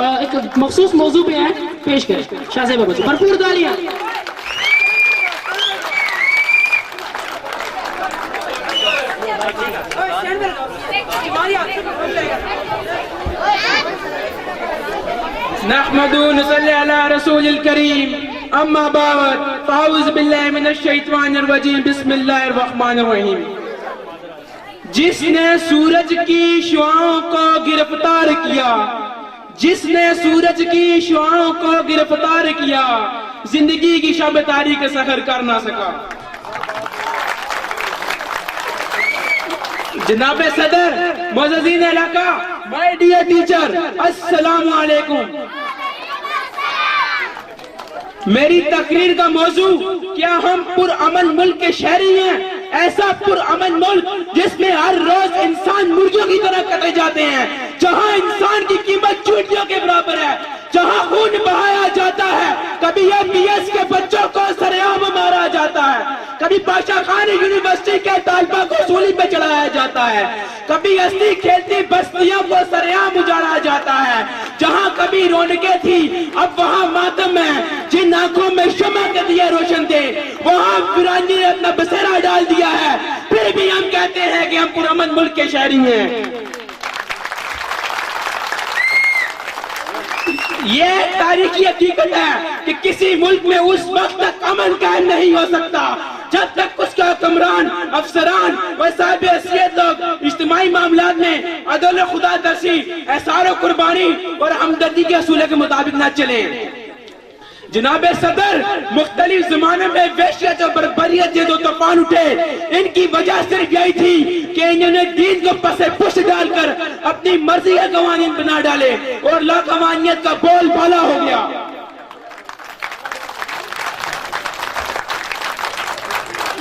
ایک مخصوص موضوع پہ آئے پیش کریں شاہ صاحبہ کو بھرپور تالیاں. نحمد ونصلي على رسول الكريم اما بعد فاعوذ باللہ من الشیطان الرجیم بسم اللہ الرحمن الرحیم. جس نے سورج کی شعاعوں کو گرفتار کیا، جس نے سورج کی شعاعوں کو گرفتار کیا، زندگی کی شب تاریک سحر کر نہ سکا. جناب صدر، معززین علاقہ، مائی ڈیئر ٹیچر، السلام علیکم. میری تقریر کا موضوع کیا ہم پرامن ملک کے شہری ہیں؟ ایسا پرامن ملک جس میں ہر روز انسان مرغیوں کی طرح کٹے جاتے ہیں، جہاں انسان کی قیمت چونٹیوں کے برابر ہے، جہاں خون بہایا جاتا ہے، کبھی MBS کے بچوں کو سرعام مارا جاتا ہے، کبھی بادشاہ خان یونیورسٹی کے طالبہ کو سولی پہ چڑھایا جاتا ہے، کبھی ہستی کھیلتی بستیوں کو سرعام اجاڑا جاتا ہے. جہاں کبھی رونقیں تھی اب وہاں ماتم ہے. جن آنکھوں میں شمع کے دیے روشن تھے وہاں ویرانی نے اپنا بسیرا ڈال دیا ہے. پھر بھی ہم کہتے ہیں کہ ہم پرامن ملک کے شہری ہیں. یہ تاریخی حقیقت ہے کہ کسی ملک میں اس وقت تک امن قائم نہیں ہو سکتا جب تک اس کا حکمران، افسران و صاحب حیثیت لوگ اجتماعی معاملات میں عدل و خدا ترسی، احسان و قربانی اور ہمدردی کے اصولوں کے مطابق نہ چلیں. جناب صدر، مختلف زمانے میں وحشت اور بربریت یہ دو طوفان اٹھے. ان کی وجہ صرف یہی تھی کہ انہوں نے دین کو پس پشت ڈال کر اپنی مرضی کے قوانین بنا ڈالے اور لاقوانیت کا بول بالا ہو گیا.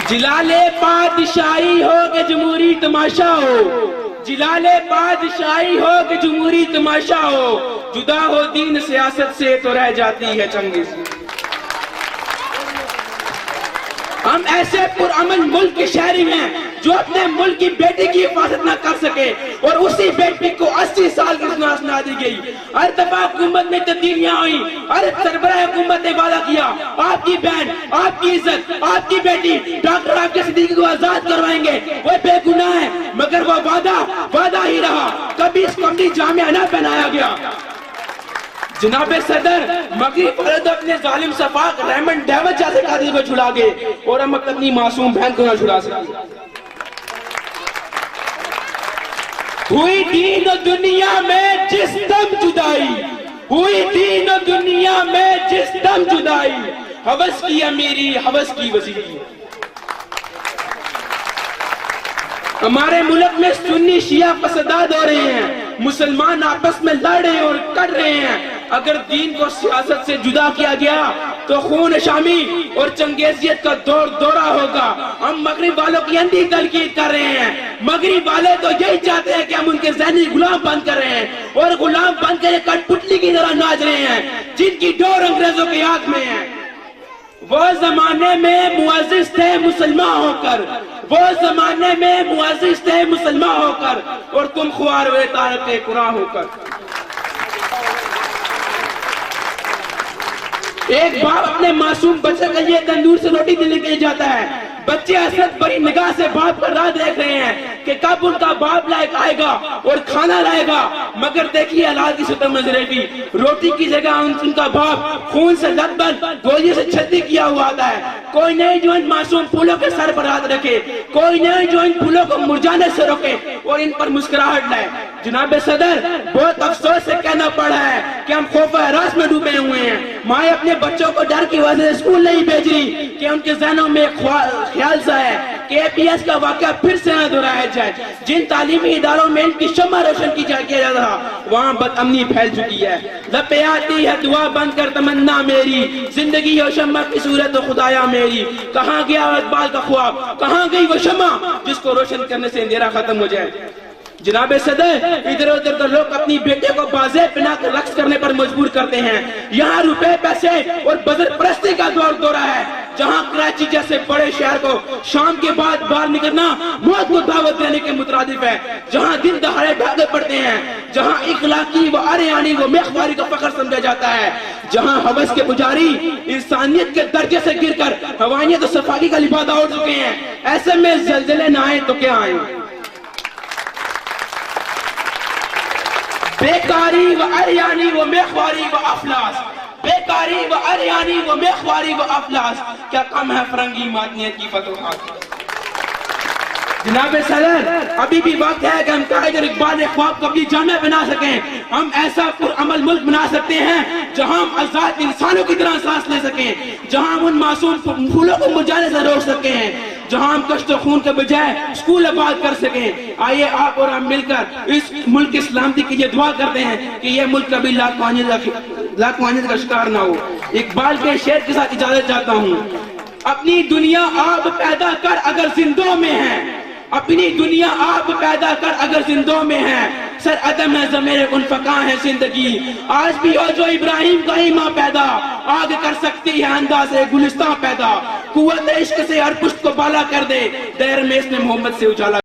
جلال بادشاہی ہو کہ جمہوری تماشا ہو، جلال بادشاہی ہو کہ جمہوری تماشا ہو، جدا ہو دین سیاست سے تو رہ جاتی ہے چنگیز. ہم ایسے پرامن ملک کے شہری ہیں جو اپنے ملک کی بیٹی کی حفاظت نہ کر سکے اور اسی بیٹی کو 80 سال کی سزا سنا دی گئی. ہر دفعہ حکومت میں تبدیلیاں ہوئی، ہر سربراہ حکومت نے وعدہ کیا آپ کی بہن، آپ کی عزت، آپ کی بیٹی ڈاکٹر آپ کے صدیقی کو آزاد کروائیں گے. وہ بے گناہ ہے مگر وہ وعدہ ہی رہا، کبھی اس کو اپنی جامعہ نہ پہنایا گیا. جناب صدر، مغرب والے تو اپنے ظالم سفاق ریمنڈ ڈیوڈ جیسے قاتل کو چھڑا گئے اور ہم اپنی معصوم بہن کو نہ چھڑا سکتے. ہوئی دین و دنیا میں جس دم جدائی، ہوئی دین و دنیا میں جس دم جدائی، ہوس کی امیری ہوس کی وزیری. ہمارے ملک میں سنی شیعہ فسادات ہو رہے ہیں، مسلمان آپس میں لڑ رہے ہیں اور کٹ رہے ہیں. اگر دین کو سیاست سے جدا کیا گیا تو خون شامی اور چنگیزیت کا دورہ ہوگا. ہم مغرب والوں کی اندھی تلقین کر رہے ہیں. مغرب والے تو یہی چاہتے ہیں کہ ہم ان کے ذہنی غلام بن کر رہے ہیں اور غلام بن کر کٹ پتلی کی طرح ناچ رہے ہیں جن کی ڈور انگریزوں کے ہاتھ میں ہے. وہ زمانے میں معزز تھے مسلمان ہو کر، وہ زمانے میں معزز تھے مسلمان ہو کر، اور تم خوار ہوئے تارک قرآن ہو کر. ایک باپ اپنے معصوم بچے کے لیے تندور سے روٹی دے کے جاتا ہے. بچے حسرت بڑی نگاہ سے باپ پر راہ دیکھ رہے ہیں کہ کب ان کا باپ لائق آئے گا اور کھانا لائے گا. مگر دیکھیے حالات کی سطح منظرے بھی، روٹی کی جگہ ان کا باپ خون سے لت بند گولی سے چھتی کیا ہوا آتا ہے. کوئی نہیں جو ان معصوم پھولوں کے سر پر ہاتھ رکھے، کوئی نہیں جو ان پھولوں کو مرجانے سے روکے اور ان پر مسکراہٹ لائے. جناب صدر، بہت افسوس سے کہنا پڑا ہے کہ ہم خوف و ہراس میں ڈوبے ہوئے ہیں. مائیں اپنے بچوں کو ڈر کی وجہ سے اسکول نہیں بھیج رہی کہ ان کے ذہنوں میں خیال سا ہے کہ APS کا واقعہ پھر سے نہ دہرایا جائے. جن تعلیمی اداروں میں ان کی شمع روشن کیا جاتا تھا وہاں بد امنی پھیل چکی ہے. لپے آتی ہے دعا بند کر تمنا میری، زندگی اور شمع کی صورت و خدایا میری. کہاں گیا اقبال کا خواب، کہاں گئی وہ شمع جس کو روشن کرنے سے اندھیرا ختم ہو جائے. جناب صدر، ادھر ادھر تو لوگ اپنی بیٹے کو بازے پہنا کر رقص کرنے پر مجبور کرتے ہیں. یہاں روپے پیسے اور بزر پرستی کا دور ہے. جہاں کراچی جیسے بڑے شہر کو شام کے بعد باہر نکلنا موت کو دعوت دینے کے مترادف ہے، جہاں دن دہاڑے بھاگے پڑتے ہیں، جہاں اخلاقی و اریانی و میخواری کا فخر سمجھا جاتا ہے، جہاں حوث کے پجاری انسانیت کے درجے سے گر کر حوانیت و صفائی کا لبادہ اڑ چکے ہیں، ایسے میں زلزلے نہ آئے تو کیا آئیں؟ بیکاری و اریانی و میخواری و افلاس، بیکاری و اریانی و میخواری و افلاس، کیا کم ہے فرنگی مادنیت کی فتوحات؟ جناب صدر، ابھی بھی وقت ہے کہ ہم قائد اور اقبال خواب کو اپنی جامع بنا سکیں، ہم ایسا پرعمل ملک بنا سکتے ہیں جہاں ہم آزاد انسانوں کی طرح سانس لے سکیں، جہاں ہم ان معصوم پھولوں کو مرجھانے سے روک سکتے ہیں، جہاں ہم کشت و خون کے بجائے اسکول آباد کر سکیں۔ آئیے آپ اور ہم مل کر اس ملک کی سلامتی کی یہ دعا کرتے ہیں کہ یہ ملک کبھی لاکھوانیت کا شکار نہ ہو۔ اقبال کے شعر کے ساتھ اجازت چاہتا ہوں۔ اپنی دنیا آپ پیدا کر اگر زندوں میں ہے، اپنی دنیا آپ پیدا کر اگر زندوں میں ہے، سر عدم ہے ضمیر انفقاں ہے زندگی، آج بھی ہو جو ابراہیم کا ہی ماں پیدا، آگ کر سکتی ہے انداز گلستان پیدا، قوت عشق سے ہر پشت کو بالا کر دے، دیر میں اس نے محمد سے اجالا